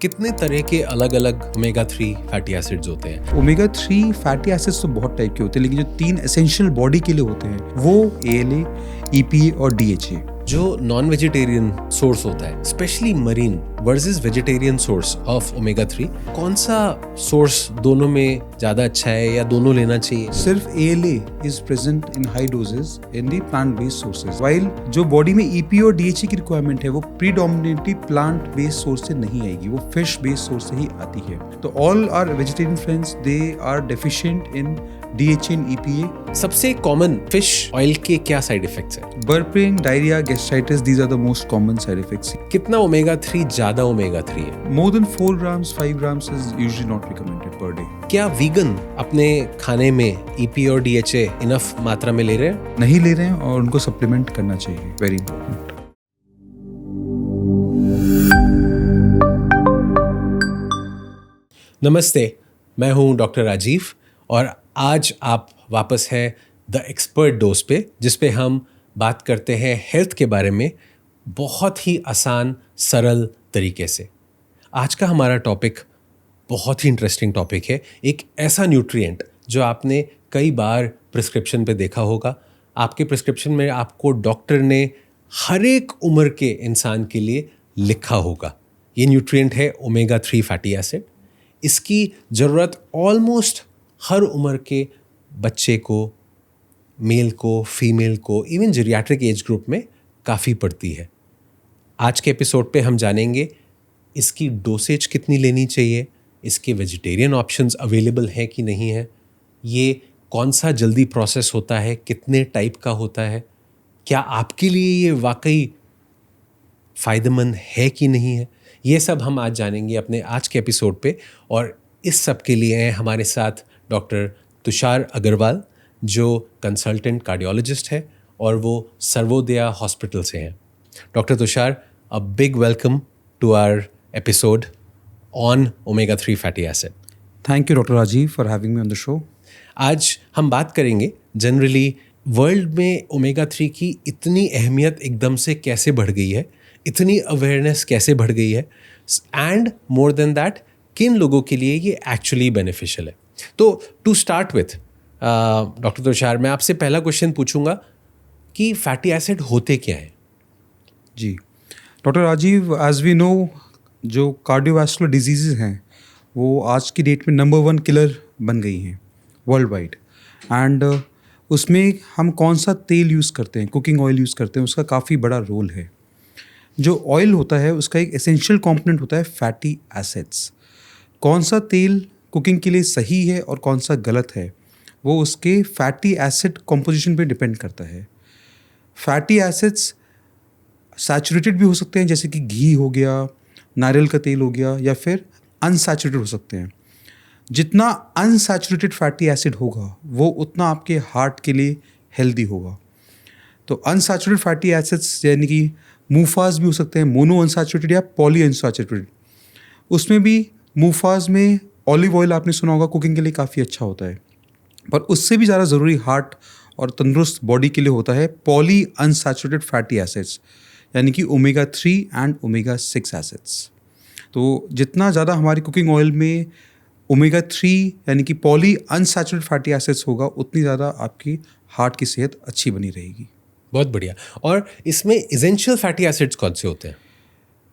कितने तरह के अलग अलग ओमेगा 3 फैटी एसिड्स होते हैं? ओमेगा 3 फैटी एसिड्स तो बहुत टाइप के होते हैं, लेकिन जो 3 एसेंशियल बॉडी के लिए होते हैं वो ALA, EPA और DHA। जो नॉन वेजिटेरियन सोर्स होता है, specially marine versus vegetarian source of omega 3, कौन सा सोर्स दोनों में ज्यादा अच्छा है या दोनों लेना चाहिए? सिर्फ ALA is present in high doses in the plant based sources, while जो बॉडी में EPA और DHA की रिक्वायरमेंट है वो प्रीडोमिनेटली प्लांट बेस्ड सोर्स से नहीं आएगी, वो फिश बेस्ड सोर्स से ही आती है। तो all are vegetarian friends, they are deficient in DHA and EPA। सबसे कॉमन फिश ऑयल के क्या साइड इफेक्ट्स हैं? Burping, diarrhoea, gastritis, these are the most common side effects। कितना ओमेगा 3 ज्यादा ओमेगा 3 है? More than 4 grams, 5 grams is usually not recommended per day। क्या vegan अपने खाने में EPA और DHA इनफ मात्रा में ले रहे हैं? नहीं ले रहे हैं और उनको सप्लीमेंट करना चाहिए, वेरी इंपॉर्टेंट। नमस्ते, मैं हूं डॉक्टर राजीव और आज आप वापस है द एक्सपर्ट डोज पे, जिस पे हम बात करते हैं हेल्थ के बारे में बहुत ही आसान सरल तरीके से। आज का हमारा टॉपिक बहुत ही इंटरेस्टिंग टॉपिक है। एक ऐसा न्यूट्रिएंट जो आपने कई बार प्रिस्क्रिप्शन पे देखा होगा। आपके प्रिस्क्रिप्शन में आपको डॉक्टर ने हर एक उम्र के इंसान के लिए लिखा होगा। ये न्यूट्रिएंट है ओमेगा 3 फैटी एसिड। इसकी ज़रूरत ऑलमोस्ट हर उम्र के बच्चे को, मेल को, फीमेल को, इवन जीरियाट्रिक एज ग्रुप में काफ़ी पड़ती है। आज के एपिसोड पे हम जानेंगे इसकी डोसेज कितनी लेनी चाहिए, इसके वेजिटेरियन ऑप्शंस अवेलेबल हैं कि नहीं है, ये कौन सा जल्दी प्रोसेस होता है, कितने टाइप का होता है, क्या आपके लिए ये वाकई फ़ायदेमंद है कि नहीं है, ये सब हम आज जानेंगे अपने आज के एपिसोड पे। और इस सब के लिए हैं हमारे साथ डॉक्टर तुषार अग्रवाल, जो कंसल्टेंट कार्डियोलॉजिस्ट है और वो सर्वोदया हॉस्पिटल से हैं। Doctor Tushar, a big welcome to our episode on omega 3 fatty acid. Thank you doctor Rajeev for having me on the show. आज हम बात करेंगे जनरली वर्ल्ड में ओमेगा 3 की इतनी अहमियत एकदम से कैसे बढ़ गई है, इतनी अवेयरनेस कैसे बढ़ गई है, एंड मोर देन दैट किन लोगों के लिए ये एक्चुअली बेनिफिशियल है। तो to start with doctor Tushar, मैं आपसे पहला क्वेश्चन पूछूंगा कि फैटी एसिड होते क्या हैं? जी doctor Rajiv, as we know जो कार्डियोवैस्कुलर डिजीज़ हैं वो आज की डेट में नंबर 1 किलर बन गई हैं वर्ल्ड वाइड। एंड उसमें हम कौन सा तेल यूज़ करते हैं, कुकिंग ऑयल यूज़ करते हैं, उसका काफ़ी बड़ा रोल है। जो ऑयल होता है उसका एक एसेंशियल कंपोनेंट होता है फैटी एसिड्स। कौन सा तेल कुकिंग के लिए सही है और कौन सा गलत है वो उसके फैटी एसिड कॉम्पोजिशन पे डिपेंड करता है। फैटी एसिड्स सैचुरेटेड भी हो सकते हैं, जैसे कि घी हो गया, नारियल का तेल हो गया, या फिर अनसैचुरेटेड हो सकते हैं। जितना अनसैचुरेटेड फैटी एसिड होगा वो उतना आपके हार्ट के लिए हेल्दी होगा। तो अनसैचुरेटेड फैटी एसिड्स यानी कि मूफाज भी हो सकते हैं, मोनो अनसैचुरेटेड या पॉली अनसैचुरेटेड। उसमें भी मूफाज में ऑलिव ऑयल आपने सुना होगा, कुकिंग के लिए काफ़ी अच्छा होता है, पर उससे भी ज़्यादा ज़रूरी हार्ट और तंदुरुस्त बॉडी के लिए होता है पॉली अनसैचुरेटेड फैटी एसिड्स, यानी कि ओमेगा 3 एंड ओमेगा 6 एसिड्स। तो जितना ज़्यादा हमारी कुकिंग ऑयल में ओमेगा 3 यानी कि पॉली अनसैचुरेटेड फैटी एसिड्स होगा, उतनी ज़्यादा आपकी हार्ट की सेहत अच्छी बनी रहेगी। बहुत बढ़िया। और इसमें एसेंशियल फैटी एसिड्स कौन से होते हैं?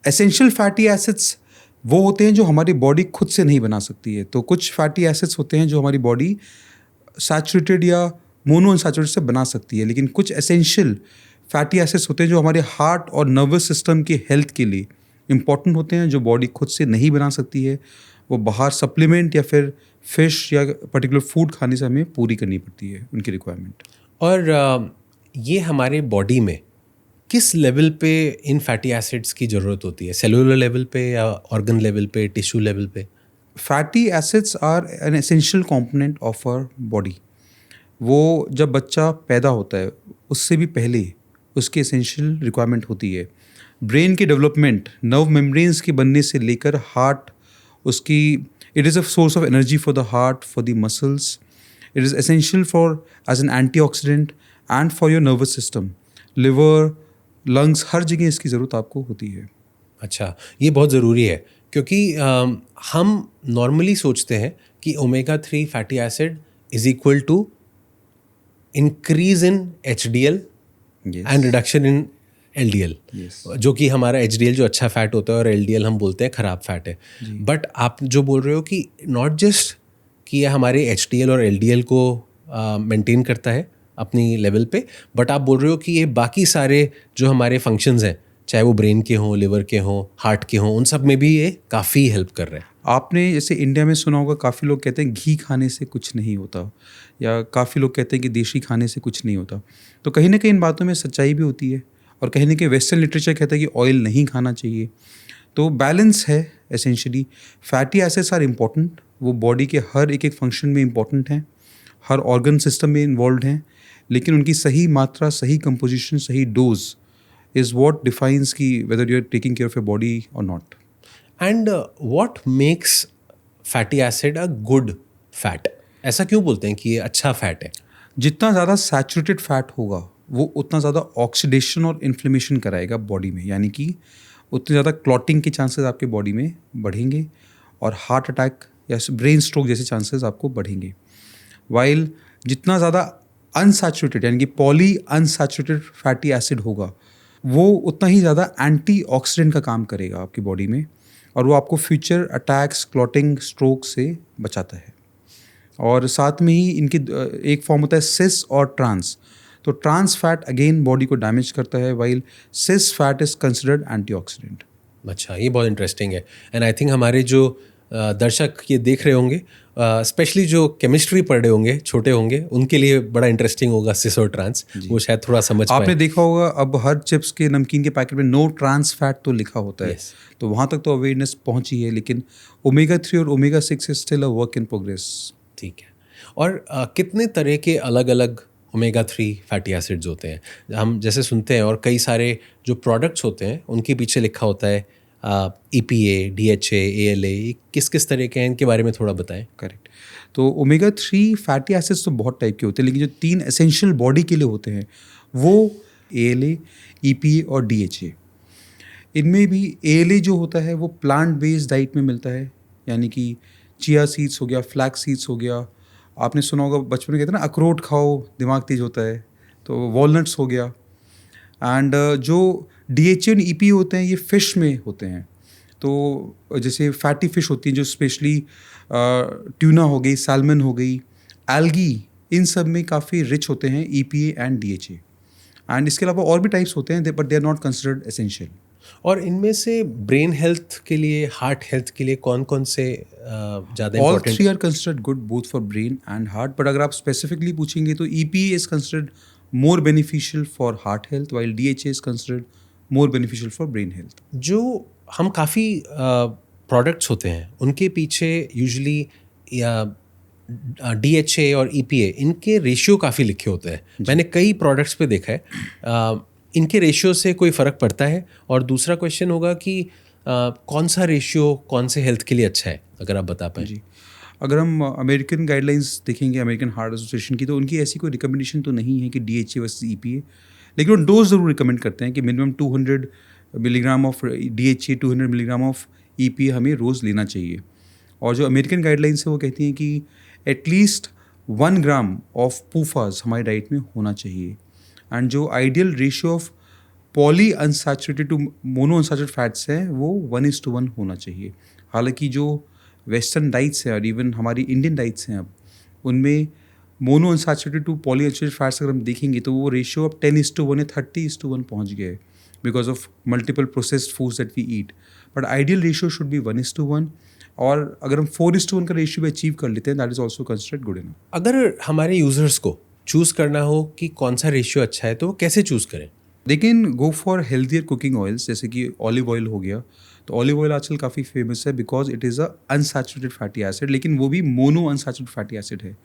एसेंशियल फैटी एसिड्स वो होते हैं जो हमारी बॉडी खुद से नहीं बना सकती है। तो कुछ फैटी एसिड्स होते हैं जो हमारी बॉडी सैचुरेटेड या मोनो अनसैचुरेटेड से बना सकती है, लेकिन कुछ एसेंशियल फैटी एसिड्स होते हैं जो हमारे हार्ट और नर्वस सिस्टम की हेल्थ के लिए इम्पॉर्टेंट होते हैं, जो बॉडी खुद से नहीं बना सकती है। वो बाहर सप्लीमेंट या फिर फिश या पर्टिकुलर फूड खाने से हमें पूरी करनी पड़ती है उनकी रिक्वायरमेंट। और ये हमारे बॉडी में किस लेवल पे इन फैटी एसिड्स की ज़रूरत होती है? सेलुलर लेवल पे या ऑर्गन लेवल पे, टिश्यू लेवल पे? Fatty acids are an essential component of our body. वो जब बच्चा पैदा होता है उससे भी पहले उसकी एसेंशियल रिक्वायरमेंट होती है। ब्रेन की डेवलपमेंट, नर्व मेम्ब्रेन्स के बनने से लेकर हार्ट, उसकी it is a source of energy for the heart, for the muscles. It is essential for as an antioxidant and for your nervous system. Liver, lungs, हर जगह इसकी ज़रूरत आपको होती है। अच्छा, ये बहुत ज़रूरी है क्योंकि हम नॉर्मली सोचते हैं कि omega 3 fatty acid is equal to increase in HDL Yes. And reduction in LDL, Yes. जो कि हमारा HDL जो अच्छा फैट होता है और LDL हम बोलते हैं खराब फैट है. बट आप जो बोल रहे हो कि नॉट जस्ट कि ये हमारे HDL और LDL को मेंटेन करता है अपनी लेवल पे, बट आप बोल रहे हो कि ये बाकी सारे जो हमारे फंक्शंस हैं, चाहे वो ब्रेन के हों, लिवर के हों, हार्ट के हों, उन सब में भी ये काफ़ी हेल्प कर रहे हैं. आपने जैसे इंडिया में सुना होगा, काफ़ी लोग कहते हैं घी खाने से कुछ नहीं होता, या काफ़ी लोग कहते हैं कि देशी खाने से कुछ नहीं होता. तो कहीं ना कहीं इन बातों में सच्चाई भी होती है, और कहीं ना कहीं वेस्टर्न लिटरेचर कहता है कि ऑयल नहीं खाना चाहिए. तो बैलेंस है essentially. Fatty acids are important, वो बॉडी के हर एक फंक्शन में इम्पॉर्टेंट हैं, हर ऑर्गन सिस्टम में इन्वॉल्व हैं, लेकिन उनकी सही मात्रा, सही कंपोजिशन, सही डोज इज़ वॉट डिफाइंस की whether you are taking care of your body और not. And what makes fatty acid a good fat? ऐसा क्यों बोलते हैं कि ये अच्छा फैट है? जितना ज़्यादा सैचुरेटेड फैट होगा वो उतना ज़्यादा ऑक्सीडेशन और इन्फ्लेमेशन कराएगा बॉडी में, यानी कि उतने ज़्यादा क्लॉटिंग के चांसेस आपके बॉडी में बढ़ेंगे और हार्ट अटैक या ब्रेन स्ट्रोक जैसे चांसेस आपको बढ़ेंगे. वाइल जितना ज़्यादा अनसैचुरेटेड यानी कि पॉली अनसैचुरेटेड फैटी एसिड होगा वो उतना ही ज़्यादा एंटी ऑक्सीडेंट का काम करेगा आपकी बॉडी में, और वो आपको फ्यूचर अटैक्स, क्लॉटिंग, स्ट्रोक से बचाता है. और साथ में ही इनके एक फॉर्म होता है सिस और ट्रांस. तो ट्रांस फैट अगेन बॉडी को डैमेज करता है, while cis fat is considered antioxidant. अच्छा, ये बहुत इंटरेस्टिंग है. एंड आई थिंक हमारे जो दर्शक ये देख रहे होंगे, स्पेशली जो केमिस्ट्री पढ़ रहे होंगे, छोटे होंगे, उनके लिए बड़ा इंटरेस्टिंग होगा सिस और ट्रांस. वो शायद थोड़ा समझ पाए. आपने देखा होगा अब हर चिप्स के, नमकीन के पैकेट में नो ट्रांस फैट तो लिखा होता है. तो वहाँ तक तो अवेयरनेस पहुँची है, लेकिन ओमेगा 3 और omega 6 is still a work in progress. ठीक है. और कितने तरह के अलग अलग ओमेगा 3 फैटी एसिड्स होते हैं? हम जैसे सुनते हैं, और कई सारे जो प्रोडक्ट्स होते हैं उनके पीछे लिखा होता है EPA, DHA, ALA. किस किस तरह के हैं, इनके बारे में थोड़ा बताएं. करेक्ट. तो ओमेगा 3 फैटी एसिड्स तो बहुत टाइप के होते हैं, लेकिन जो 3 एसेंशियल बॉडी के लिए होते हैं वो ALA, EPA और DHA. इनमें भी ALA जो होता है वो प्लांट बेस्ड डाइट में मिलता है, यानी कि चिया सीड्स हो गया, फ्लैक्स सीड्स हो गया. आपने सुना होगा बचपन में कहते हैं ना, अखरोट खाओ दिमाग तेज होता है, तो वॉलनट्स हो गया. एंड जो DHA और EPA होते हैं ये फ़िश में होते हैं. तो जैसे फैटी फ़िश होती हैं जो स्पेशली ट्यूना हो गई, सैल्मन हो गई, एल्गी, इन सब में काफ़ी रिच होते हैं EPA एंड DHA. एंड इसके अलावा और भी टाइप्स होते हैं, but they are not considered essential. और इनमें से ब्रेन हेल्थ के लिए, हार्ट हेल्थ के लिए कौन कौन से ज़्यादा all important? 3 are considered good both for brain and heart, but अगर आप स्पेसिफिकली पूछेंगे तो EPA is considered more beneficial for heart health, while DHA is considered more beneficial for brain health. जो हम काफ़ी प्रोडक्ट्स होते हैं उनके पीछे यूजुअली DHA और EPA, इनके रेशियो काफ़ी लिखे होते हैं. मैंने कई प्रोडक्ट्स पे देखा है. इनके रेशियो से कोई फ़र्क पड़ता है? और दूसरा क्वेश्चन होगा कि कौन सा रेशियो कौन से हेल्थ के लिए अच्छा है, अगर आप बता पाएँ. जी, अगर हम अमेरिकन गाइडलाइंस देखेंगे, अमेरिकन हार्ट एसोसिएशन की, तो उनकी ऐसी कोई रिकमेंडेशन तो नहीं है कि DHA वर्सेस EPA, लेकिन वो डोज ज़रूर रिकमेंड करते हैं कि minimum 200 milligram of DHA, 200 milligram of EPA हमें रोज़ लेना चाहिए. और जो अमेरिकन गाइडलाइंस है वो कहती हैं कि एटलीस्ट 1 ग्राम ऑफ पूफाज हमारी डाइट में होना चाहिए. एंड जो ideal ratio of polyunsaturated to monounsaturated fats है वो 1:1 होना चाहिए. हालांकि जो वेस्टर्न डाइट्स हैं और इवन हमारी इंडियन डाइट्स हैं अब, उनमें monounsaturated to polyunsaturated fats अगर हम देखेंगे तो वो रेशियो अब 10:1 या 30:1 पहुंच गया है, because of multiple processed foods that we eat. But ideal ratio should be 1:1, और अगर हम 4:1 का रेशियो भी अचीव कर लेते हैं, that is also considered good enough. अगर हमारे यूजर्स को चूज़ करना हो कि कौन सा रेशियो अच्छा है, तो वो कैसे चूज़ करें? They can go for healthier cooking oils, जैसे कि ऑलिव ऑयल हो गया. तो ऑलिव ऑयल आजकल काफ़ी फेमस है because it is a unsaturated fatty acid, लेकिन वो भी मोनो अनसैचुरेटेड फैटी एसिड है.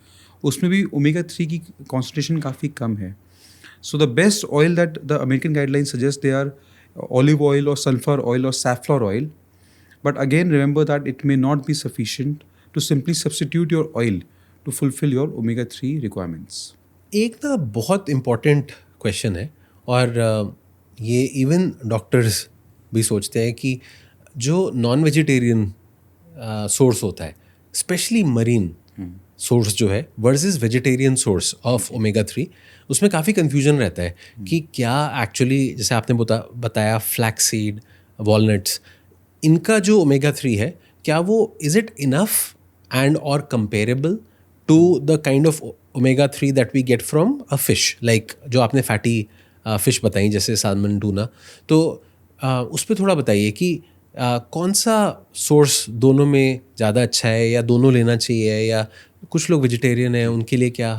उसमें भी ओमेगा 3 की कॉन्सेंट्रेशन काफ़ी कम है. So the best oil that the American guideline suggest they are olive oil और सल्फर ऑयल और safflower oil. But again remember that it may not be sufficient to simply substitute your oil to fulfil your omega 3 requirements. एक ना बहुत important question है, और ये even doctors भी सोचते हैं कि जो नॉन वेजिटेरियन सोर्स होता है, स्पेशली मरीन सोर्स जो है versus vegetarian source of omega 3, उसमें काफ़ी कन्फ्यूजन रहता है कि क्या एक्चुअली, जैसे आपने बताया फ्लैक्सीड, वॉलनट्स, इनका जो ओमेगा 3 है, क्या वो इज़ इट इनफ एंड और comparable to the kind of omega 3 that we get from a fish, like जो आपने फैटी फिश बताई जैसे सालमन, टूना, तो उस पर थोड़ा बताइए कि कौन सा सोर्स दोनों में ज़्यादा अच्छा है, या दोनों लेना चाहिए, या कुछ लोग वेजिटेरियन हैं उनके लिए क्या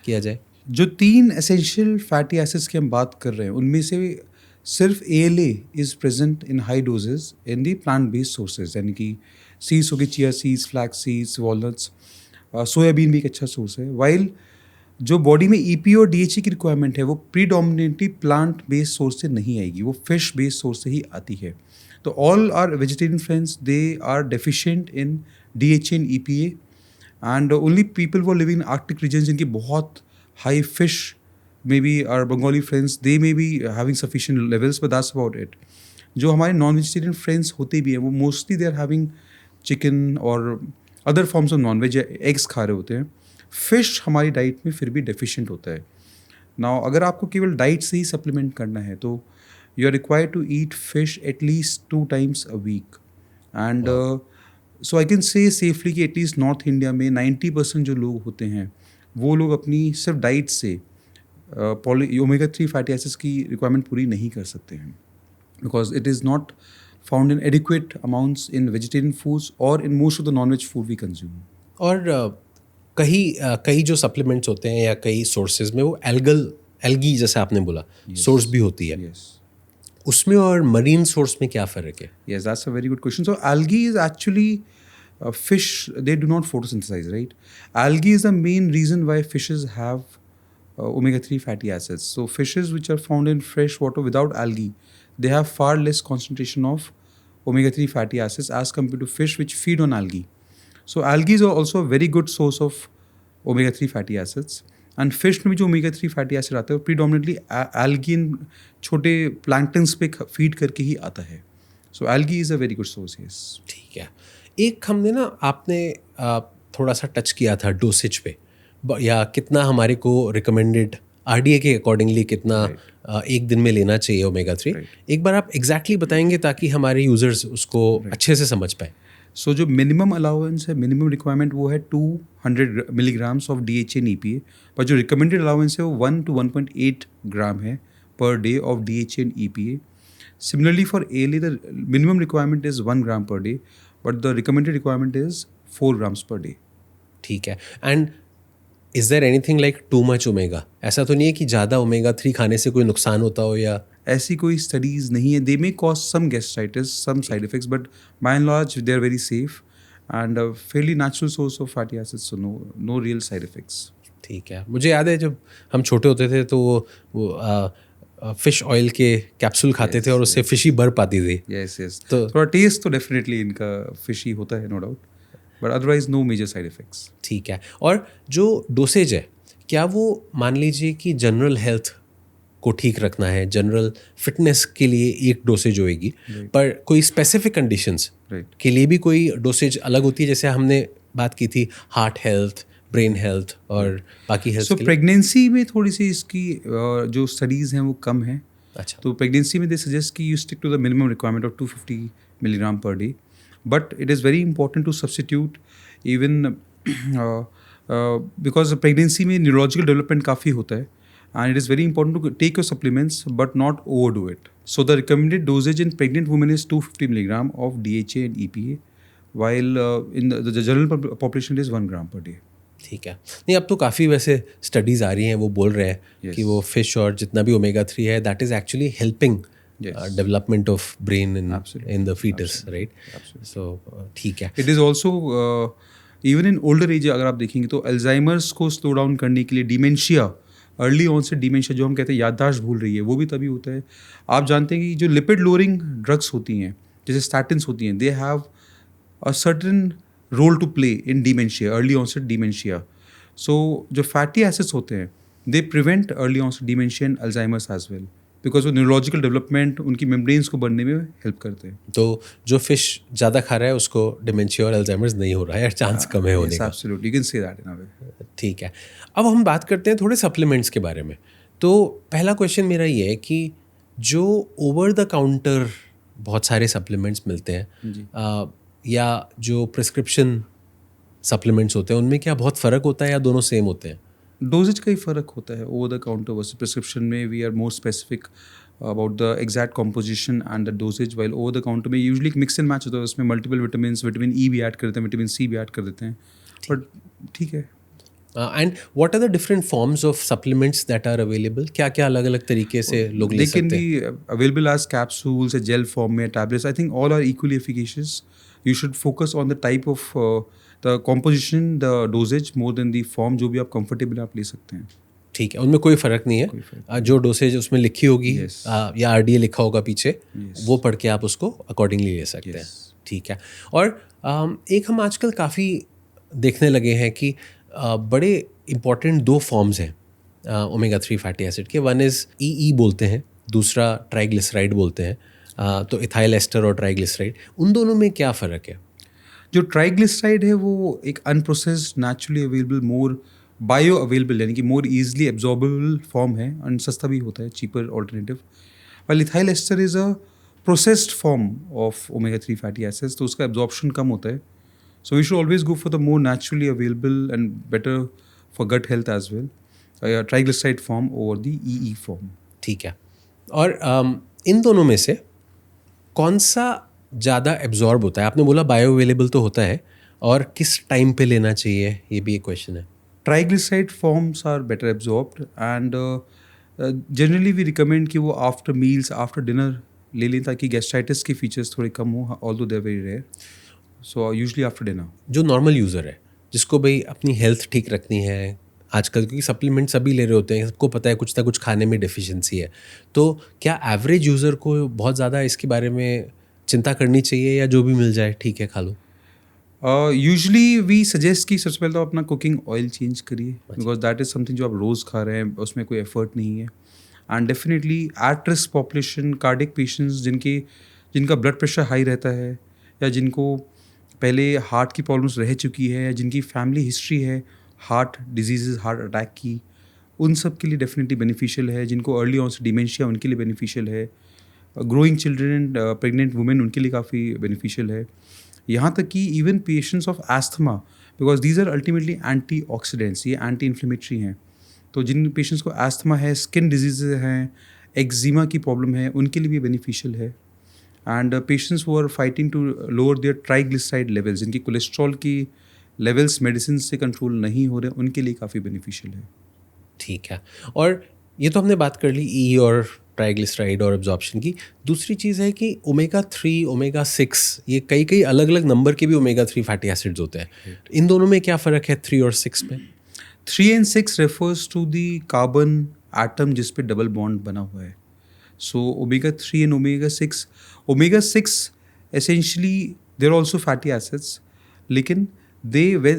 किया जाए? जो 3 एसेंशियल फैटी एसिड्स की हम बात कर रहे हैं, उनमें से सिर्फ ALA is present in high doses in the plant based sources, यानी कि सीड्स हो गए, chia seeds, flax seeds, walnuts, soybean भी एक अच्छा सोर्स है। वाइल जो बॉडी में EPA और DHA की रिक्वायरमेंट है वो प्रीडोमिनेटली प्लांट बेस्ड सोर्स से नहीं आएगी, वो फिश बेस्ड सोर्स से ही आती है। तो all are vegetarian friends, they are deficient in DHA and EPA, and only people who are living in Arctic regions जिनकी बहुत high fish, maybe our Bengali friends, they may be having sufficient levels, but that's about it. जो हमारे non vegetarian friends होते भी हैं वो mostly they are having chicken और other forms of non veg, eggs खा रहे होते हैं। फिश हमारी डाइट में फिर भी डेफिशिएंट होता है। नाउ अगर आपको केवल डाइट से ही सप्लीमेंट करना है तो you are required to eat fish at least 2 times a week, and so I can say safely कि एटलीस्ट नॉर्थ इंडिया में 90% जो लोग होते हैं वो लोग अपनी सिर्फ डाइट से ओमेगा 3 फैटी एसिड्स की रिक्वायरमेंट पूरी नहीं कर सकते हैं, because it is not found in adequate amounts in vegetarian foods और in most of the non veg food we consume. और कई जो सप्लीमेंट्स होते हैं या कई सोर्सेज में वो एल्गी जैसे आपने बोला सोर्स भी होती है, Yes. उसमें और मरीन सोर्स में क्या फ़र्क है? Yes, that's a very good question. So algae is actually fish. They do not photosynthesize, right? Algae is the main reason why fishes have omega-3 fatty acids. So fishes which are found in fresh water without algae, they have far less concentration of omega-3 fatty acids as compared to fish which feed on algae. So algae is also a very good source of omega-3 fatty acids. And fish में भी जो omega 3 fatty acid आता है वो predominantly algae in छोटे planktons पे feed करके ही आता है। So algae is a very good source. Yes, ठीक है। एक हमने ना आपने थोड़ा सा टच किया था डोसेज पे, या कितना हमारे को रिकमेंडेड RDA के अकॉर्डिंगली कितना एक दिन में लेना चाहिए ओमेगा 3। एक बार आप एग्जैक्टली बताएंगे ताकि हमारे यूजर्स उसको अच्छे से समझ पाए। सो जो मिनिमम अलाउंस है, मिनिमम रिक्वायरमेंट वो है 200 milligrams of DHA and EPA, पर जो रिकमेंडेड अलाउंस है वो 1 to 1.8 ग्राम है per day of DHA and EPA। Similarly for ALA the minimum requirement is 1 gram per day, but the recommended requirement is 4 grams per day। ठीक है। And is there anything like too much omega? ऐसा तो नहीं है कि ज़्यादा omega 3 खाने से कोई नुकसान होता हो, या ऐसी कोई स्टडीज़ नहीं है। They may cause some gastritis, some side effects, but by and large they are very safe and fairly natural source of fatty acids, so no real side effects. ठीक है। मुझे याद है जब हम छोटे होते थे तो वो फिश ऑयल के कैप्सूल खाते थे और उससे फिशी बर्फ आती थी। यस यस, तो थोड़ा टेस्ट तो डेफिनेटली इनका फिशी होता है, no doubt, but otherwise no major side effects. ठीक है। और जो डोसेज है, क्या वो मान लीजिए कि जनरल हेल्थ को ठीक रखना है, जनरल फिटनेस के लिए एक डोसेज होएगी, पर कोई स्पेसिफिक कंडीशंस के लिए भी कोई डोसेज अलग होती है? जैसे हमने बात की थी हार्ट हेल्थ, ब्रेन हेल्थ और बाकी हेल्थ। सो प्रेगनेंसी में थोड़ी सी इसकी जो स्टडीज़ हैं वो कम है। अच्छा। तो प्रेगनेंसी में दे सजेस्ट कि you stick to the minimum requirement of 250 milligram per day, but it is very important to substitute even because pregnancy में न्यूरोलॉजिकल डेवलपमेंट काफ़ी होता है, and it is very important to take your supplements but not overdo it. So the recommended dosage in pregnant women is 250 milligram of DHA and EPA, while in the general population it is 1 gram per day. ठीक है। नहीं, अब तो काफ़ी वैसे studies आ रही हैं, वो बोल रहे हैं कि वो फिश और जितना भी ओमेगा 3 है that is actually helping development of brain in the foetus, right? So ठीक है। It is also even in older age अगर आप देखेंगे तो अल्जाइमर्स को स्लो डाउन करने के लिए, डिमेंशिया, अर्ली ऑन से डिमेंशिया जो हम कहते हैं याददाश्त भूल रही है, वो भी तभी होता है। आप जानते हैं कि जो लिपिड लोअरिंग ड्रग्स होती हैं जैसे स्टैटिन्स होती हैं, they have a certain role to play in dementia, early onset dementia. So जो फैटी एसिड्स होते हैं they prevent early onset dementia and Alzheimer's as well. Because वो न्यूरोलॉजिकल डेवलपमेंट उनकी मेम्ब्रेन्स को बढ़ने में हेल्प करते हैं। तो जो फिश ज़्यादा खा रहा है उसको डिमेंशिया और अल्जाइमर्स नहीं हो रहा है, चांस कम है होने का। Absolutely, you can say that in a way. ठीक है, अब हम बात करते हैं थोड़े सप्लीमेंट्स के बारे में। तो पहला क्वेश्चन मेरा ये है कि जो ओवर द काउंटर बहुत सारे सप्लीमेंट्स मिलते हैं या जो प्रिस्क्रिप्शन सप्लीमेंट्स होते हैं, उनमें क्या बहुत फ़र्क होता है या दोनों सेम होते हैं? डोजेज का ही फ़र्क होता है। Over the counter versus prescription में we are more specific about the exact composition and the dosages, while over the counter में यूजुअली मिक्स एंड मैच होता है। उसमें मल्टीपल विटामिन ई भी ऐड कर देते हैं, विटामिन सी भी ऐड कर देते हैं, बट ठीक है। And what are the different forms of supplements that are available? क्या क्या अलग अलग तरीके से लोग ले They can सकते हैं? be available as capsules, a gel form, or tablets. I think all are equally efficacious. You should focus on the type of the composition, the dosage more than the form. जो भी आप comfortable हैं, आप ले सकते हैं। ठीक है, उनमें कोई फ़र्क नहीं कोई है। जो डोसेज उसमें लिखी होगी Yes. या आरडीए लिखा होगा पीछे, Yes. वो पढ़ के आप उसको अकॉर्डिंगली ले सकते हैं। Yes. ठीक है। और एक हम आजकल काफ़ी देखने लगे हैं कि बड़े इम्पॉर्टेंट दो फॉर्म्स हैं ओमेगा 3 फैटी एसिड के। वन इज़ ई बोलते हैं, दूसरा ट्राइग्लिसराइड बोलते हैं। तो इथाइल एस्टर और ट्राइग्लिसराइड, उन दोनों में क्या फ़र्क है? जो ट्राइग्लिसराइड है वो एक अनप्रोसेस्ड नेचुरली अवेलेबल मोर बायो अवेलेबल यानी कि मोर ईजिली एब्जॉर्बेबल फॉर्म है और सस्ता भी होता है, cheaper alternative. While ethyl ester is a processed form of omega 3 fatty acids, तो उसका एब्जॉर्प्शन कम होता है। So we should always go for the more naturally available and better for gut health as well triglyceride form over the E form. ठीक है। और इन दोनों में से कौन सा ज़्यादा एब्जॉर्ब होता है? आपने बोला बायो अवेलेबल तो होता है, और किस टाइम पे लेना चाहिए, ये भी एक क्वेश्चन है। Triglyceride forms are better absorbed and generally we recommend कि वो आफ्टर मील्स, आफ्टर डिनर ले लें ताकि गैस्ट्राइटिस के फीचर्स थोड़े कम हो, although they are very rare. So usually after dinner. जो नॉर्मल यूज़र है, जिसको भाई अपनी हेल्थ ठीक रखनी है आजकल, क्योंकि सप्लीमेंट सभी ले रहे होते हैं, सबको पता है कुछ ना कुछ खाने में डेफिशिएंसी है, तो क्या एवरेज यूज़र को बहुत ज़्यादा इसके बारे में चिंता करनी चाहिए या जो भी मिल जाए ठीक है खा लो? यूजुअली वी सजेस्ट कि सबसे पहले तो अपना कुकिंग ऑयल चेंज करिए, बिकॉज दैट इज़ समथिंग जो आप रोज़ खा रहे हैं, उसमें कोई एफर्ट नहीं है। And definitely at risk population, cardiac patients जिनका ब्लड प्रेशर हाई रहता है, या जिनको पहले हार्ट की प्रॉब्लम्स रह चुकी है, या जिनकी फैमिली हिस्ट्री है हार्ट डिजीज़, हार्ट अटैक की, उन सब के लिए डेफिनेटली बेनिफिशियल है। जिनको अर्ली ऑन से डिमेंशिया, उनके लिए बेनिफिशियल है। ग्रोइंग चिल्ड्रन, प्रेग्नेंट वुमेन, उनके लिए काफ़ी बेनिफिशियल है। यहाँ तक कि even patients of asthma, because these are ultimately antioxidants, ये एंटी इन्फ्लेमेटरी हैं। तो जिन पेशेंट्स को एस्थमा है, स्किन डिजीज़ हैं, एक्जिमा की प्रॉब्लम है, उनके लिए भी बेनिफिशियल है। And patients who are fighting to lower their triglyceride levels, जिनकी कोलेस्ट्रॉल की लेवल्स मेडिसिन से कंट्रोल नहीं हो रहे, उनके लिए काफ़ी बेनिफिशियल है। ठीक है। और ये तो हमने बात कर ली ई और ट्राइग्लिसराइड और एब्जॉर्प्शन की। दूसरी चीज़ है कि ओमेगा 3, ओमेगा 6, ये कई अलग अलग नंबर के भी ओमेगा 3 फैटी एसिड्स होते हैं। इन दोनों में क्या फ़र्क है 3 और 6 में? 3 and 6 refers to the carbon atom जिस पे डबल बॉन्ड बना हुआ है। So omega 3 and omega 6 essentially they're also fatty acids, लेकिन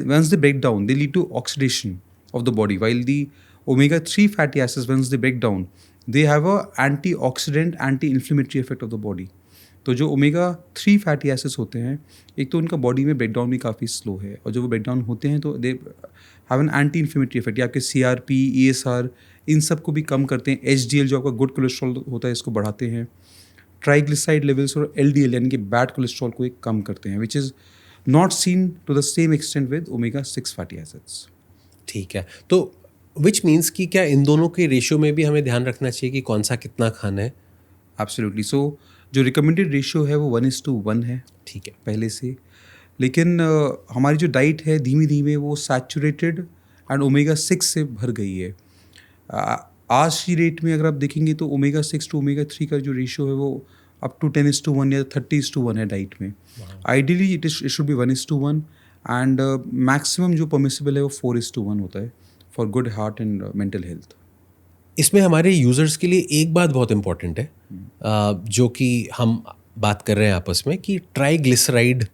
once they break down they lead to oxidation of the body, while the omega 3 fatty acids once they break down they have a antioxidant, anti-inflammatory effect of the body. तो जो omega 3 fatty acids होते हैं, एक तो उनका body में breakdown भी काफ़ी स्लो है, और जब वो ब्रेकडाउन होते हैं तो they have an anti inflammatory effect. आपके CRP, ESR, इन सब को भी कम करते हैं। HDL जो आपका गुड कोलेस्ट्रॉल होता है, इसको बढ़ाते हैं। ट्राइग्लिसराइड लेवल्स और LDL यानी कि बैड कोलेस्ट्रॉल को एक कम करते हैं, which is not seen to the same extent with omega 6 fatty acids. ठीक है। तो विच मीन्स कि क्या इन दोनों के रेशियो में भी हमें ध्यान रखना चाहिए कि कौन सा कितना खाना है? एब्सोल्युटली। सो जो रिकमेंडेड रेशियो है वो 1:1 है, ठीक है, पहले से। लेकिन हमारी जो डाइट है धीमे धीमे वो सैचुरेटेड एंड ओमेगा 6 से भर गई है। आज की रेट में अगर आप देखेंगे तो ओमेगा 6 टू ओमेगा 3 का जो रेशियो है वो अप टू 10:1 या 30:1 है डाइट में। Ideally it should be 1:1 and maximum जो परमिसिबल है वो 4:1 होता है for good heart and mental health. इसमें हमारे यूज़र्स के लिए एक बात बहुत इम्पॉर्टेंट है, जो कि हम बात कर रहे हैं आपस में, कि ट्राइग्लिसराइड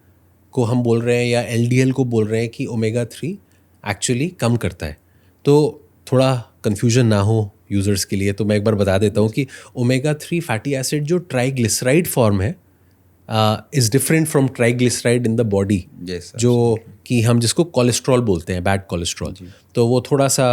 को हम बोल रहे हैं या LDL को बोल रहे हैं कि ओमेगा 3 एक्चुअली कम करता है। तो थोड़ा कन्फ्यूजन ना हो यूज़र्स के लिए, तो मैं एक बार बता देता हूँ कि ओमेगा 3 फैटी एसिड जो ट्राइग्लिसराइड फॉर्म है is different from triglyceride in the body, Yes, जो कि हम जिसको कोलेस्ट्रॉल बोलते हैं, बैड कोलेस्ट्रॉल। तो वो थोड़ा सा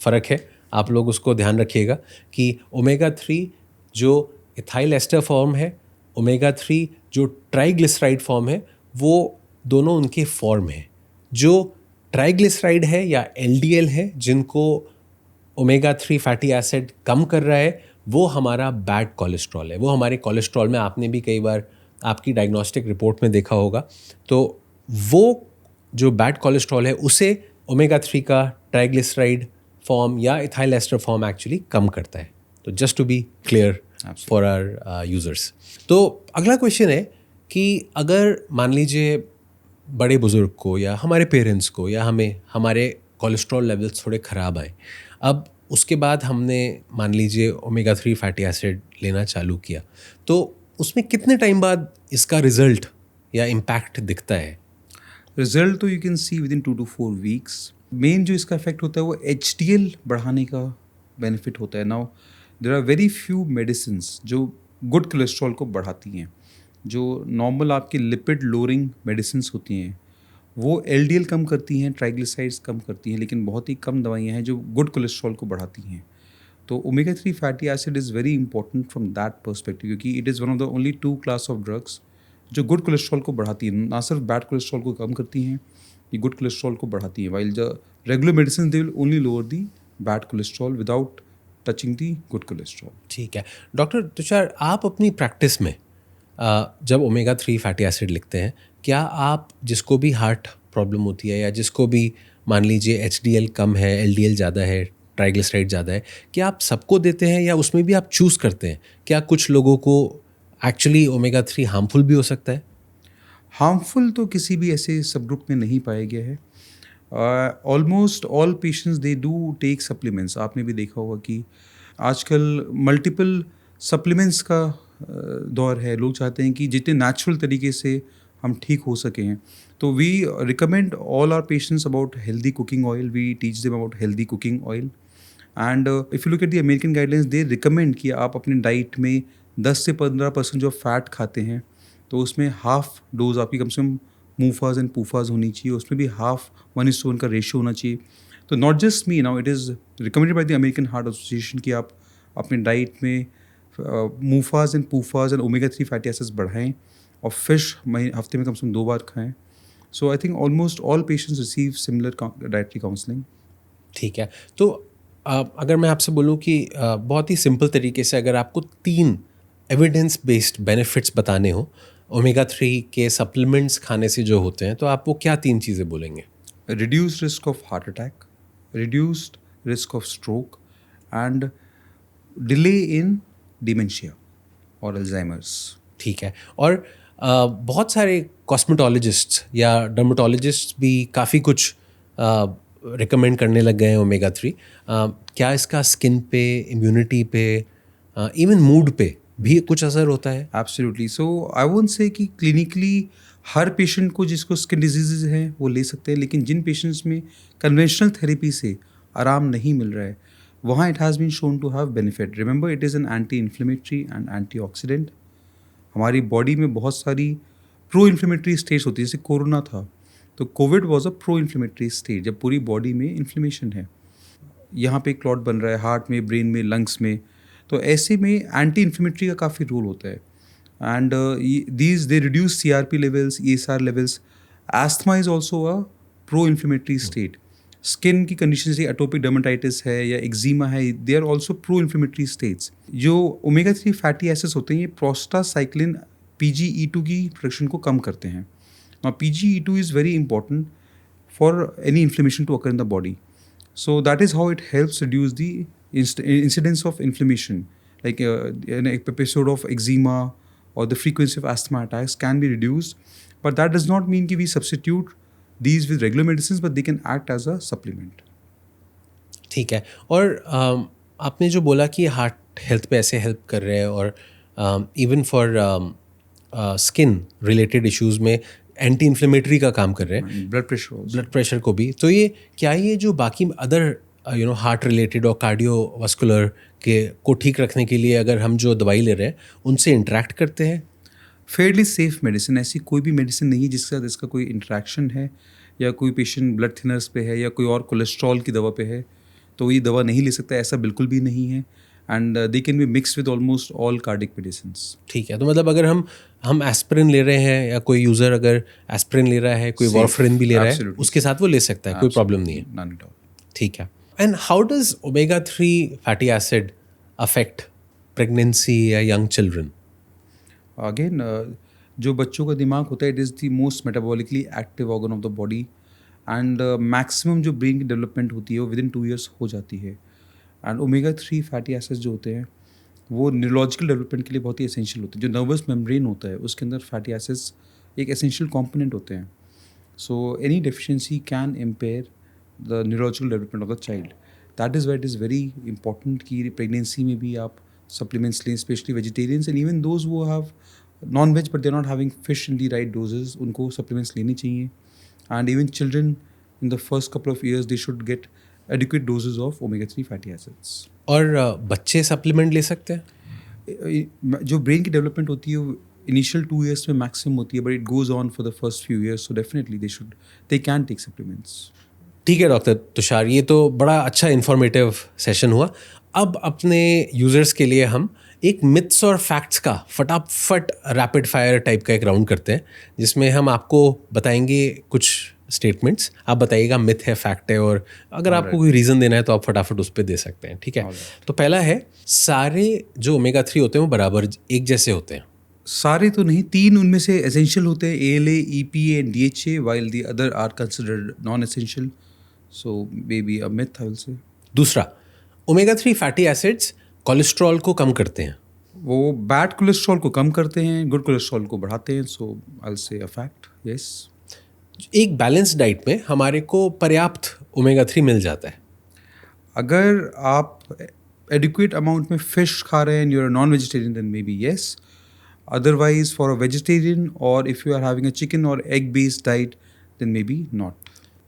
फ़र्क है, आप लोग उसको ध्यान रखिएगा कि ओमेगा 3 जो इथाइल एस्टर फॉर्म है, ओमेगा 3 जो ट्राइग्लिसराइड फॉर्म है, वो दोनों उनके फॉर्म हैं। जो ट्राइग्लिसराइड है या एलडीएल है, जिनको ओमेगा 3 फैटी एसिड कम कर रहा है, वो हमारा बैड कोलेस्ट्रॉल है। वो हमारे कोलेस्ट्रॉल में, आपने भी कई बार आपकी डायग्नोस्टिक रिपोर्ट में देखा होगा, तो वो जो बैड कोलेस्ट्रॉल है उसे ओमेगा 3 का ट्राइग्लिसराइड फॉर्म या इथाइल एस्टर फॉर्म एक्चुअली कम करता है। तो just to be clear for our users. तो अगला क्वेश्चन है कि अगर मान लीजिए बड़े बुज़ुर्ग को या हमारे पेरेंट्स को या हमें हमारे कोलेस्ट्रॉल लेवल्स थोड़े ख़राब आए, अब उसके बाद हमने मान लीजिए ओमेगा 3 फैटी एसिड लेना चालू किया, तो उसमें कितने टाइम बाद इसका रिजल्ट या इम्पैक्ट दिखता है? रिजल्ट तो you can see with in 2 to 4 weeks. Main जो इसका इफेक्ट होता है वो HDL बढ़ाने का बेनिफिट होता है। Now there are very few medicines जो गुड कोलेस्ट्रॉल को बढ़ाती हैं। जो नॉर्मल आपकी लिपिड लोअरिंग मेडिसिन्स होती हैं वो LDL कम करती हैं, ट्राइग्लिसराइड्स कम करती हैं, लेकिन बहुत ही कम दवाइयाँ हैं जो गुड कोलेस्ट्रॉल को बढ़ाती हैं। तो omega 3 fatty acid is very important from that perspective, क्योंकि it is one of the only 2 class of drugs जो गुड कोलेस्ट्रॉल को बढ़ाती है। ना सिर्फ बैड कोलेस्ट्रॉल को कम करती हैं, ये गुड कोलेस्ट्रॉल को बढ़ाती है। While the regular medicine they will only lower the bad cholesterol without touching the good cholesterol. ठीक है डॉक्टर तुषार, आप अपनी प्रैक्टिस में जब ओमेगा 3 फैटी एसिड लिखते हैं, क्या आप जिसको भी हार्ट प्रॉब्लम होती है या जिसको भी मान लीजिए HDL कम है, LDL ज़्यादा है, ट्राइग्लिसराइड ज़्यादा है, क्या आप सबको देते हैं या उसमें भी आप चूज़ करते हैं? क्या कुछ लोगों को एक्चुअली ओमेगा 3 हार्मफुल भी हो सकता है? हार्मफुल तो किसी भी ऐसे सब ग्रुप में नहीं पाया गया है। Almost all patients they do take supplements. आपने भी देखा होगा कि आजकल मल्टीपल सप्लीमेंट्स का दौर है। लोग चाहते हैं कि जितने नेचुरल तरीके से हम ठीक हो सकें। तो we recommend all our patients about healthy cooking oil, we teach them about healthy cooking oil. And if you look at the American guidelines, they recommend कि आप अपने डाइट में 10 से 15% जो फैट खाते हैं, तो उसमें हाफ डोज आपकी कम से कम मूफाज एंड पूफाज होनी चाहिए, उसमें भी हाफ 1:1 का रेशियो होना चाहिए। तो not just me, now it is recommended by the American Heart Association कि आप अपने डाइट में MUFAs and PUFAs and omega 3 fatty acids बढ़ाएं और फिश हफ्ते में कम से कम 2 बार खाएं। So I think almost all patients receive similar dietary counselling. ठीक है, तो अगर मैं आपसे बोलूँ कि बहुत ही सिंपल तरीके से अगर आपको 3 एविडेंस बेस्ड बेनिफिट्स बताने हो ओमेगा 3 के सप्लीमेंट्स खाने से जो होते हैं, तो आप वो क्या 3 चीज़ें बोलेंगे? Reduced risk of heart attack, reduced risk of stroke, and delay in dementia or Alzheimer's. ठीक है, और बहुत सारे कॉस्मेटोलॉजिस्ट या डर्मेटोलॉजिस्ट भी काफ़ी कुछ रिकमेंड करने लग गए हैं ओमेगा 3। क्या इसका स्किन पे, इम्यूनिटी पे, इवन मूड पे भी कुछ असर होता है? Absolutely. So I won't say कि clinically हर पेशेंट को जिसको स्किन डिजीजेज हैं वो ले सकते हैं, लेकिन जिन पेशेंट्स में कन्वेंशनल थेरेपी से आराम नहीं मिल रहा है वहाँ it has been shown to have benefit. Remember, it is an anti inflammatory and antioxidant. हमारी बॉडी में बहुत सारी प्रो इन्फ्लेमेटरी स्टेट्स होती है, जैसे कोरोना था तो Covid was a pro inflammatory state, जब पूरी बॉडी में इन्फ्लेमेशन है, यहाँ पे क्लॉट बन रहा है हार्ट में, ब्रेन में, लंग्स में, तो ऐसे में एंटी इन्फ्लेमेटरी का काफ़ी रोल होता है। And these they reduce CRP levels, ESR levels. Asthma is also a pro-inflammatory state. Skin की कंडीशन जैसे एटोपिक डर्मेटाइटिस है या एक्जिमा है, they are also pro inflammatory states. जो ओमेगा 3 फैटी एसिड्स होते हैं ये प्रोस्टासाइक्लिन PGE2 की प्रोडक्शन को कम करते हैं। Now PGE2 is very important for any inflammation to occur in the body. So that is how it helps reduce the incidence of inflammation, like an episode of eczema or the frequency of asthma attacks can be reduced, but that does not mean that we substitute these with regular medicines, but they can act as a supplement. ठीक है, और आपने जो बोला कि heart health पे ऐसे help कर रहे हैं और even for skin related issues में एंटी इन्फ्लेमेटरी का काम कर रहे हैं, ब्लड प्रेशर को भी, तो ये क्या ये जो बाकी अदर हार्ट रिलेटेड और कार्डियोवास्कुलर के को ठीक रखने के लिए अगर हम जो दवाई ले रहे हैं उनसे इंटरेक्ट करते हैं? फेयरली सेफ मेडिसिन, ऐसी कोई भी मेडिसिन नहीं है जिसके साथ इसका कोई इंटरेक्शन है, या कोई पेशेंट ब्लड थिनर्स पे है या कोई और कोलेस्ट्रॉल की दवा पे है तो ये दवा नहीं ले सकता, ऐसा बिल्कुल भी नहीं है. And they can be mix with almost all cardiac medicine. ठीक है, तो मतलब अगर हम एस्पिरिन ले रहे हैं या कोई यूज़र अगर एस्पिरिन ले रहा है, कोई वार्फरिन भी ले रहा है, absolutely. उसके साथ वो ले सकता है, कोई प्रॉब्लम नहीं है. None at all. ठीक है. And how does omega 3 fatty acid affect pregnancy या यंग चिल्ड्रन? अगेन जो बच्चों का दिमाग होता है, it is the most metabolically active organ of the body, and maximum जो ब्रेन की डेवलपमेंट होती है वो विद इन 2 years हो जाती है. एंड ओमेगा 3 फैटी एसिड्स जो होते हैं वो न्यूरोलॉजिकल डेवलपमेंट के लिए बहुत ही एसेंशियल होते हैं. जो नर्वस मेम्ब्रेन होता है उसके अंदर फैटी एसिड्स एक एसेंशियल कॉम्पोनेंट होते हैं. So any deficiency can impair the neurological development of the child. That is why it is very important कि प्रेगनेंसी में भी आप सप्लीमेंट्स लें, specially vegetarians and even those वो have non-veg but they're not having fish in the right doses, उनको supplements लेनी चाहिए. And even children in the first couple of years they should get adequate doses of omega-3 fatty acids. और बच्चे supplement ले सकते हैं? जो brain की डेवलपमेंट होती है वो इनिशियल 2 years में मैक्सिमम होती है, but it goes on for the first few years, so definitely they can take supplements. ठीक है डॉक्टर तुषार, ये तो बड़ा अच्छा इन्फॉर्मेटिव सेशन हुआ. अब अपने यूज़र्स के लिए हम एक मिथ्स और फैक्ट्स का फटाफट रैपिड फायर टाइप का एक राउंड करते हैं, जिसमें हम आपको बताएंगे कुछ स्टेटमेंट्स, आप बताइएगा मिथ है, फैक्ट है, और अगर आपको कोई रीज़न देना है तो आप फटाफट उस पर दे सकते हैं. ठीक है, तो पहला है, सारे जो ओमेगा 3 होते हैं वो बराबर एक जैसे होते हैं? सारे तो नहीं, 3 उनमें से एसेंशियल होते हैं, ALA, EPA and DHA, while the other are considered non-essential. So maybe a myth I will say. दूसरा, ओमेगा 3 फैटी एसिड्स कोलेस्ट्रॉल को कम करते हैं? वो बैड कोलेस्ट्रॉल को कम करते हैं, गुड कोलेस्ट्रॉल को बढ़ाते हैं. सो I will say a fact, yes. एक बैलेंस डाइट में हमारे को पर्याप्त ओमेगा 3 मिल जाता है? अगर आप एडिक्वेट अमाउंट में फिश खा रहे हैं, you are non vegetarian, then may be yes. Otherwise for a vegetarian और if you are having a chicken और egg based diet, then may be not.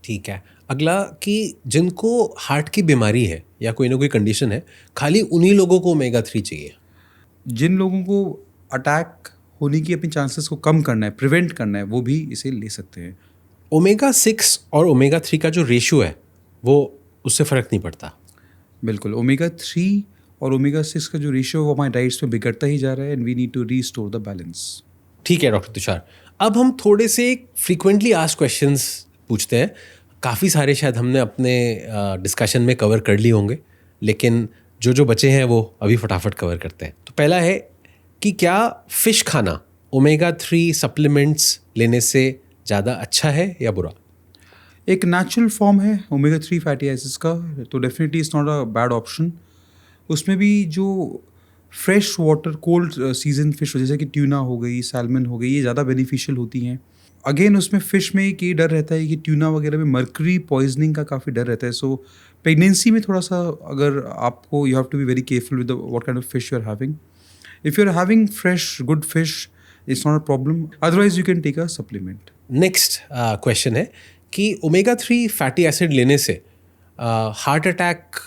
ठीक है. अगला, कि जिनको हार्ट की बीमारी है या कोई ना कोई कंडीशन है, खाली उन्हीं लोगों को ओमेगा 3 चाहिए? जिन लोगों को अटैक होने की अपनी चांसेस को कम करना है, प्रिवेंट करना है, वो भी इसे ले सकते हैं. ओमेगा 6 और ओमेगा 3 का जो रेशियो है वो उससे फ़र्क नहीं पड़ता? बिल्कुल. ओमेगा 3 और ओमेगा 6 का जो रेशियो वो हमारे डाइट्स में बिगड़ता ही जा रहा है, and we need to restore the balance. ठीक है डॉक्टर तुषार, अब हम थोड़े से फ्रीक्वेंटली आस्क्ड क्वेश्चंस पूछते हैं. काफ़ी सारे शायद हमने अपने डिस्कशन में कवर कर लिए होंगे, लेकिन जो बचे हैं वो अभी फटाफट कवर करते हैं. तो पहला है कि क्या फ़िश खाना ओमेगा 3 सप्लीमेंट्स लेने से ज़्यादा अच्छा है या बुरा? एक नेचुरल फॉर्म है ओमेगा 3 फैटी एसिड्स का, तो definitely it's not a bad option. उसमें भी जो fresh water cold season fish जैसे कि ट्यूना हो गई, सैल्मन हो गई, ये ज़्यादा बेनिफिशियल होती हैं. अगेन उसमें फ़िश में एक ये डर रहता है कि ट्यूना वगैरह में मर्करी पॉइजनिंग का काफ़ी डर रहता है. सो प्रेगनेंसी में थोड़ा सा अगर आपको, you have to be very careful with what kind of fish you are having. If you are having fresh good fish, it's not a problem, otherwise you can take a supplement. Next question है कि omega 3 fatty acid लेने से heart attack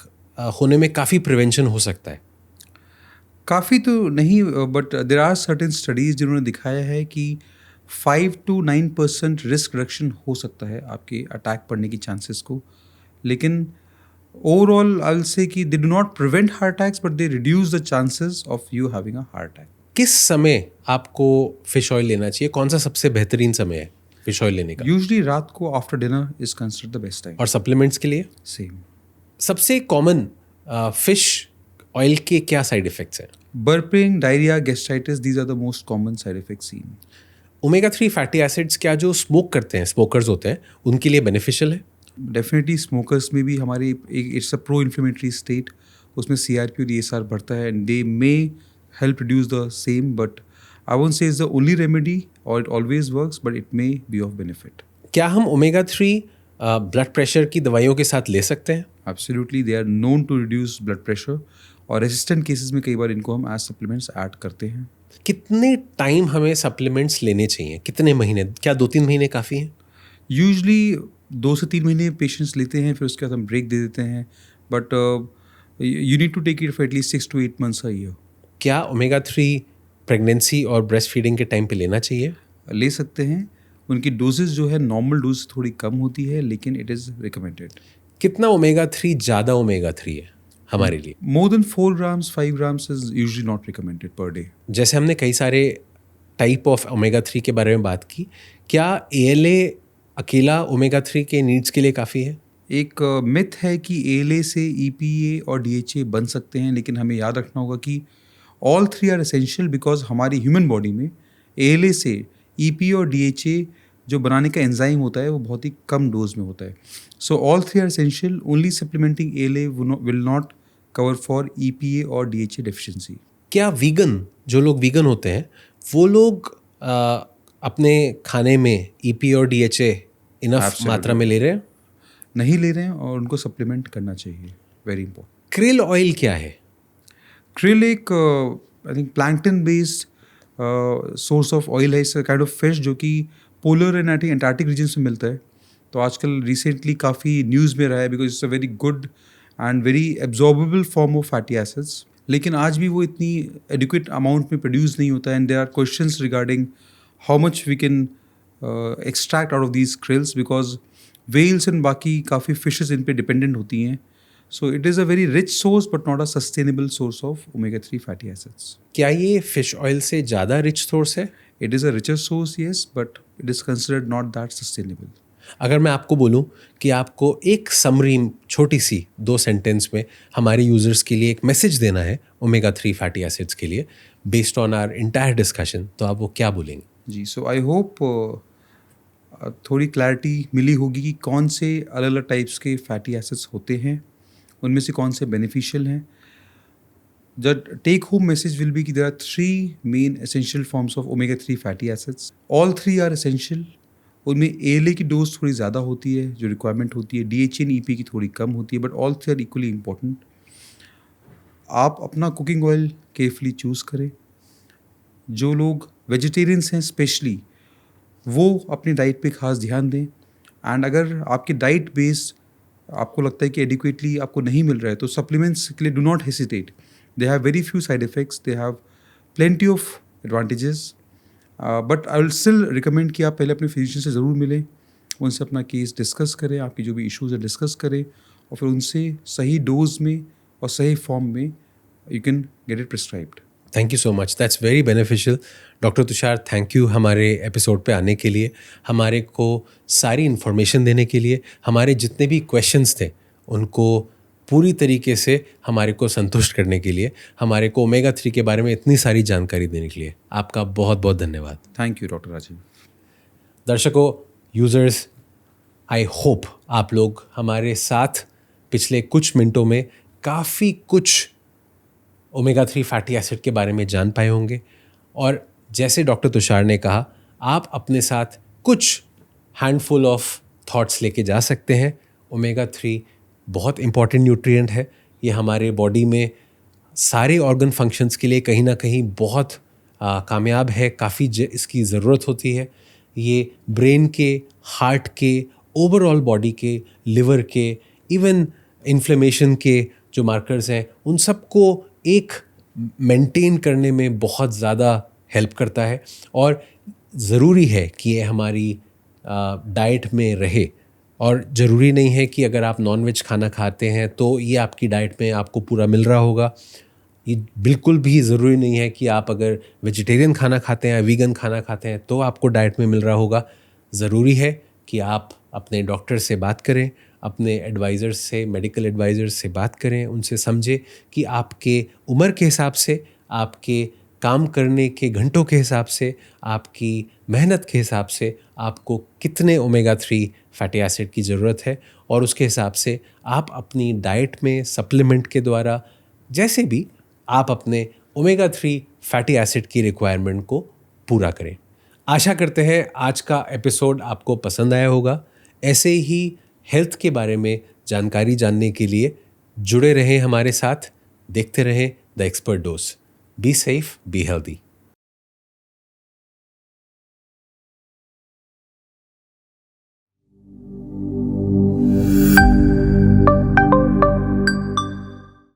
होने में काफ़ी prevention हो सकता है? काफ़ी तो नहीं, but there are certain studies जिन्होंने दिखाया है कि 5 to 9% रिस्क रिडक्शन हो सकता है आपके अटैक पड़ने की चांसेस को. लेकिन ओवरऑल आई विल से कि they do not prevent heart attacks, but they reduce the chances of you having a heart attack. किस समय आपको फिश ऑयल लेना चाहिए? कौन सा सबसे बेहतरीन समय है फिश ऑयल लेने का? यूजली रात को after dinner is considered the best time. और सप्लीमेंट्स के लिए? सेम. सबसे कॉमन फिश ऑयल के क्या साइड इफ़ेक्ट्स हैं? Burping, diarrhoea, gastritis, these are the most common side effects seen. Omega 3 fatty acids क्या जो स्मोक करते हैं, स्मोकर्स होते हैं, उनके लिए बेनिफिशियल है? डेफिनेटली स्मोकर्स में भी हमारे एक it's a pro inflammatory state, उसमें CRP और ESR बढ़ता है, and they may help reduce the same, but I won't say is the only remedy और it always works, but it may be of benefit. क्या हम omega 3 blood pressure की दवाइयों के साथ ले सकते हैं? Absolutely, they are known to reduce blood pressure, और रेसिस्टेंट केसेस में कई बार इनको हम एज सप्लीमेंट्स ऐड करते हैं. कितने टाइम हमें सप्लीमेंट्स लेने चाहिए? कितने महीने? क्या 2-3 महीने काफ़ी हैं? यूजली 2 से 3 महीने पेशेंट्स लेते हैं, फिर उसके बाद हम ब्रेक दे देते हैं. but you need to take it for at least 6 to 8 months a year. क्या ओमेगा 3 प्रेगनेंसी और ब्रेस्ट फीडिंग के टाइम पे लेना चाहिए? ले सकते हैं. उनकी डोजेज जो है नॉर्मल डोज थोड़ी कम होती है, लेकिन इट इज़ रिकमेंडेड. कितना ओमेगा 3 ज़्यादा ओमेगा 3 है हमारे लिए? More than 4 grams 5 grams is usually not recommended per day. जैसे हमने कई सारे टाइप ऑफ ओमेगा 3 के बारे में बात की, क्या ALA अकेला ओमेगा 3 के नीड्स के लिए काफ़ी है? एक मिथ है कि ALA से EPA और DHA बन सकते हैं, लेकिन हमें याद रखना होगा कि ऑल 3 आर एसेंशियल, बिकॉज हमारी ह्यूमन बॉडी में ALA से EPA और DHA जो बनाने का एंजाइम होता है वो बहुत ही कम डोज में होता है. So all 3 are essential. Only supplementing ALA will not cover for EPA और DHA डेफिशिएंसी. क्या वीगन, जो लोग वीगन होते हैं वो लोग अपने खाने में EPA और DHA इनफ मात्रा में ले रहे हैं? नहीं ले रहे हैं और उनको सप्लीमेंट करना चाहिए. Very important. क्रिल ऑयल क्या है? क्रिल एक I think plankton based source of oil है. इस काइंड ऑफ फिश जो कि polar and I think Antarctic region में मिलता है. तो आजकल रिसेंटली काफ़ी न्यूज़ में रहा है, because it's a very good and very absorbable form of fatty acids. लेकिन आज भी वो इतनी एडिक्वेट अमाउंट में प्रोड्यूस नहीं होता है. And there are questions regarding how much we can extract out of these krills, because whales and बाकी काफ़ी फिशेस इन पे डिपेंडेंट होती हैं. So it is a very rich source but not a sustainable source of omega 3 fatty acids. क्या ये fish oil से ज़्यादा रिच सोर्स है? It is a richer source, yes, but it is considered not that sustainable. अगर मैं आपको बोलूं कि आपको एक समरी छोटी सी 2 सेंटेंस में हमारे यूजर्स के लिए एक मैसेज देना है ओमेगा 3 फैटी एसिड्स के लिए based on our entire discussion, तो आप वो क्या बोलेंगे? जी, सो आई होप थोड़ी क्लैरिटी मिली होगी कि कौन से अलग अलग टाइप्स के फैटी एसिड्स होते हैं, उनमें से कौन से बेनिफिशियल हैं. The take home message will be कि there are 3 main essential forms of omega 3 fatty acids. All 3 are essential. उनमें ALA की डोज थोड़ी ज़्यादा होती है जो रिक्वायरमेंट होती है, DHA और EPA की थोड़ी कम होती है, but all 3 are equally important. आप अपना कुकिंग ऑयल केयरफुली चूज़ करें. जो लोग वेजिटेरियंस हैं स्पेशली, वो अपनी डाइट पे खास ध्यान दें. एंड अगर आपकी डाइट बेस्ड आपको लगता है कि एडिक्वेटली आपको नहीं मिल रहा है, तो सप्लीमेंट्स के लिए do not hesitate. They have very few side effects. They have plenty of advantages. But I will still recommend कि आप पहले अपने फिजिशियन से ज़रूर मिलें, उनसे अपना केस डिस्कस करें, आपकी जो भी इश्यूज़ है डिस्कस करें, और फिर उनसे सही डोज में और सही फॉर्म में you can get it prescribed. Thank you so much, that's very beneficial. Doctor Tushar, thank you हमारे एपिसोड पे आने के लिए, हमारे को सारी इन्फॉर्मेशन देने के लिए, हमारे जितने भी क्वेश्चंस थे उनको पूरी तरीके से हमारे को संतुष्ट करने के लिए, हमारे को ओमेगा 3 के बारे में इतनी सारी जानकारी देने के लिए आपका बहुत बहुत धन्यवाद. Thank you doctor Rajiv. दर्शकों, यूज़र्स, आई होप आप लोग हमारे साथ पिछले कुछ मिनटों में काफ़ी कुछ ओमेगा 3 फैटी एसिड के बारे में जान पाए होंगे. और जैसे डॉक्टर तुषार ने कहा, आप अपने साथ कुछ हैंडफुल ऑफ थॉट्स लेके जा सकते हैं. ओमेगा 3 बहुत इम्पॉर्टेंट न्यूट्रिएंट है. ये हमारे बॉडी में सारे ऑर्गन फंक्शंस के लिए कहीं ना कहीं बहुत कामयाब है. काफ़ी इसकी ज़रूरत होती है. ये ब्रेन के, हार्ट के, ओवरऑल बॉडी के, लिवर के, इवन इन्फ्लेमेशन के जो मार्कर्स हैं उन सबको एक मेंटेन करने में बहुत ज़्यादा हेल्प करता है. और ज़रूरी है कि ये हमारी डाइट में रहे. और ज़रूरी नहीं है कि अगर आप नॉनवेज खाना खाते हैं तो ये आपकी डाइट में आपको पूरा मिल रहा होगा. ये बिल्कुल भी ज़रूरी नहीं है कि आप अगर वेजिटेरियन खाना खाते हैं या वीगन खाना खाते हैं तो आपको डाइट में मिल रहा होगा. ज़रूरी है कि आप अपने डॉक्टर से बात करें, अपने एडवाइज़र से, मेडिकल एडवाइज़र से बात करें, उनसे समझें कि आपके उम्र के हिसाब से, आपके काम करने के घंटों के हिसाब से, आपकी मेहनत के हिसाब से आपको कितने ओमेगा 3 फैटी एसिड की ज़रूरत है, और उसके हिसाब से आप अपनी डाइट में सप्लीमेंट के द्वारा जैसे भी आप अपने ओमेगा 3 फैटी एसिड की रिक्वायरमेंट को पूरा करें. आशा करते हैं आज का एपिसोड आपको पसंद आया होगा. ऐसे ही हेल्थ के बारे में जानकारी जानने के लिए जुड़े रहें हमारे साथ. देखते रहें the expert dose. Be safe, be healthy.